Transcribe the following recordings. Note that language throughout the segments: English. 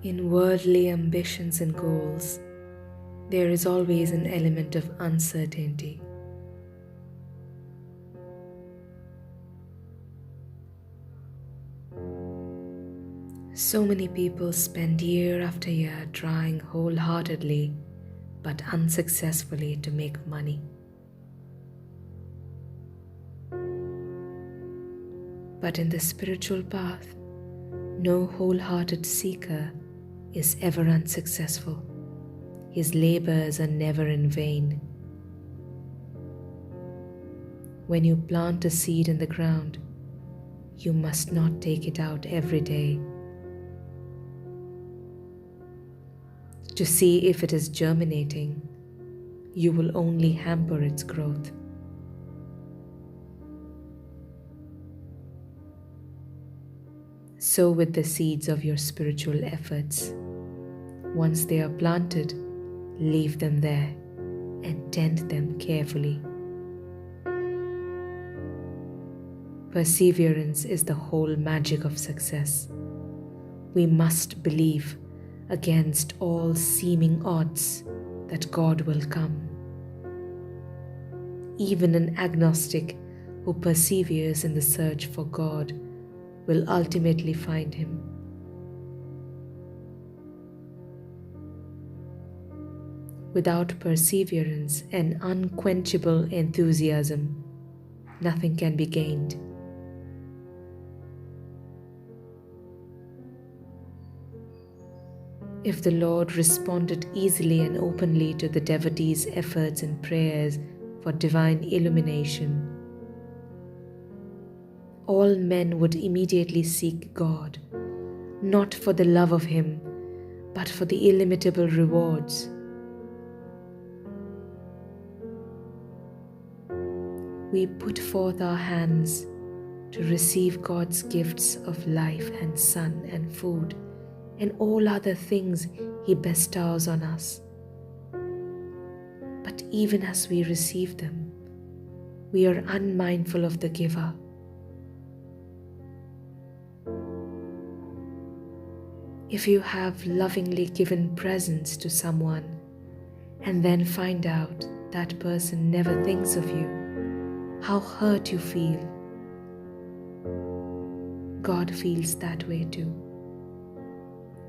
In worldly ambitions and goals, there is always an element of uncertainty. So many people spend year after year trying wholeheartedly but unsuccessfully to make money. But in the spiritual path, no wholehearted seeker is ever unsuccessful. His labors are never in vain. When you plant a seed in the ground, you must not take it out every day to see if it is germinating. You will only hamper its growth. So with the seeds of your spiritual efforts. Once they are planted, leave them there and tend them carefully. Perseverance is the whole magic of success. We must believe against all seeming odds that God will come. Even an agnostic who perseveres in the search for God will ultimately find Him. Without perseverance and unquenchable enthusiasm, nothing can be gained. If the Lord responded easily and openly to the devotee's efforts and prayers for divine illumination, all men would immediately seek God, not for the love of Him, but for the illimitable rewards. We put forth our hands to receive God's gifts of life and sun and food and all other things He bestows on us. But even as we receive them, we are unmindful of the giver. If you have lovingly given presents to someone and then find out that person never thinks of you, how hurt you feel. God feels that way too.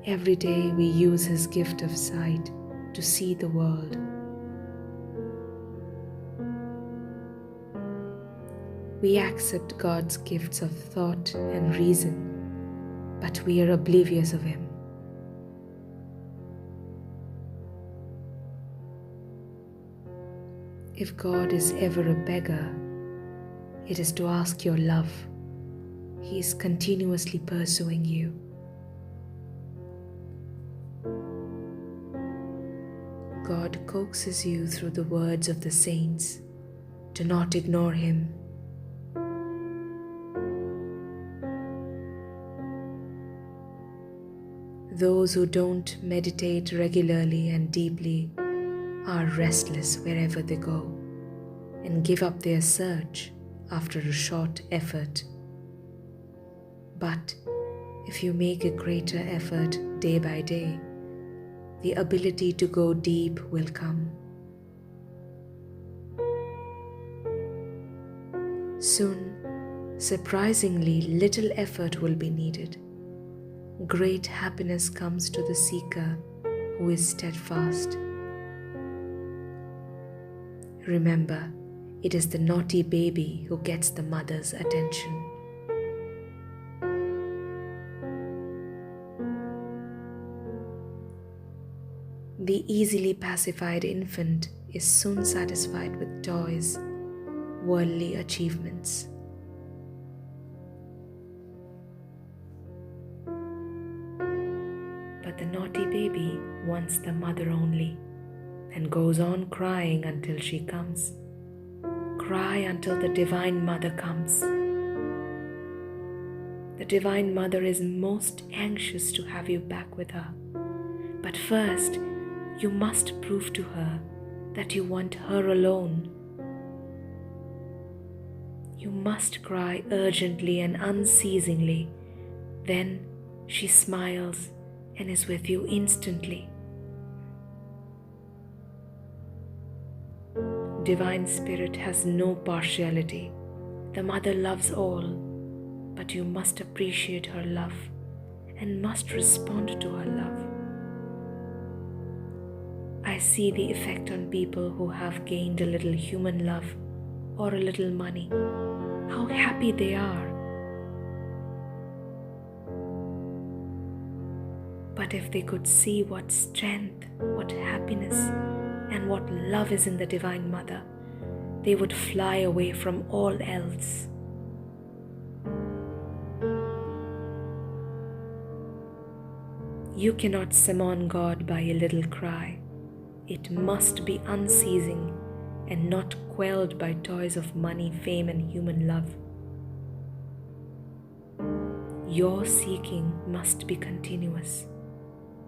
Every day we use His gift of sight to see the world. We accept God's gifts of thought and reason, but we are oblivious of Him. If God is ever a beggar, it is to ask your love. He is continuously pursuing you. God coaxes you through the words of the saints. Do not ignore Him. Those who don't meditate regularly and deeply are restless wherever they go and give up their search after a short effort. But if you make a greater effort day by day, the ability to go deep will come. Soon, surprisingly little effort will be needed. Great happiness comes to the seeker who is steadfast. Remember, it is the naughty baby who gets the mother's attention. The easily pacified infant is soon satisfied with toys, worldly achievements. But the naughty baby wants the mother only and goes on crying until she comes. Cry until the Divine Mother comes. The Divine Mother is most anxious to have you back with her. But first, you must prove to her that you want her alone. You must cry urgently and unceasingly. Then she smiles and is with you instantly. Divine Spirit has no partiality. The Mother loves all, but you must appreciate her love and must respond to her love. I see the effect on people who have gained a little human love or a little money, how happy they are. But if they could see what strength, what happiness, and what love is in the Divine Mother, they would fly away from all else. You cannot summon God by a little cry. It must be unceasing and not quelled by toys of money, fame, and human love. Your seeking must be continuous.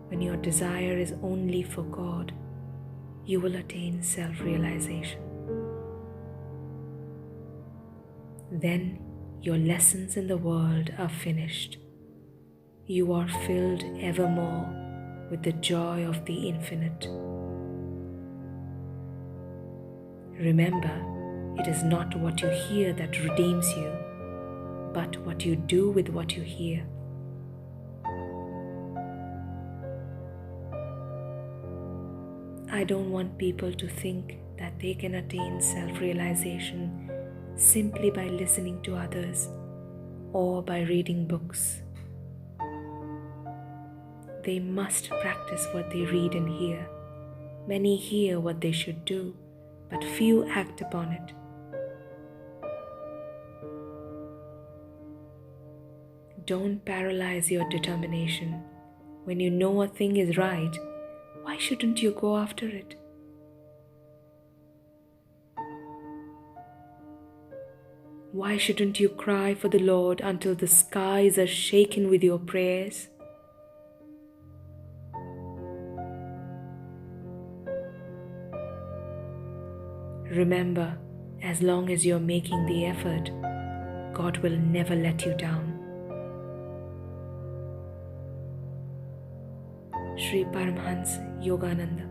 When your desire is only for God, you will attain self-realization. Then your lessons in the world are finished. You are filled evermore with the joy of the infinite. Remember, it is not what you hear that redeems you, but what you do with what you hear. I don't want people to think that they can attain self-realization simply by listening to others or by reading books. They must practice what they read and hear. Many hear what they should do, but few act upon it. Don't paralyze your determination. When you know a thing is right, why shouldn't you go after it? Why shouldn't you cry for the Lord until the skies are shaken with your prayers? Remember, as long as you're making the effort, God will never let you down. Shri Paramhans Yogananda.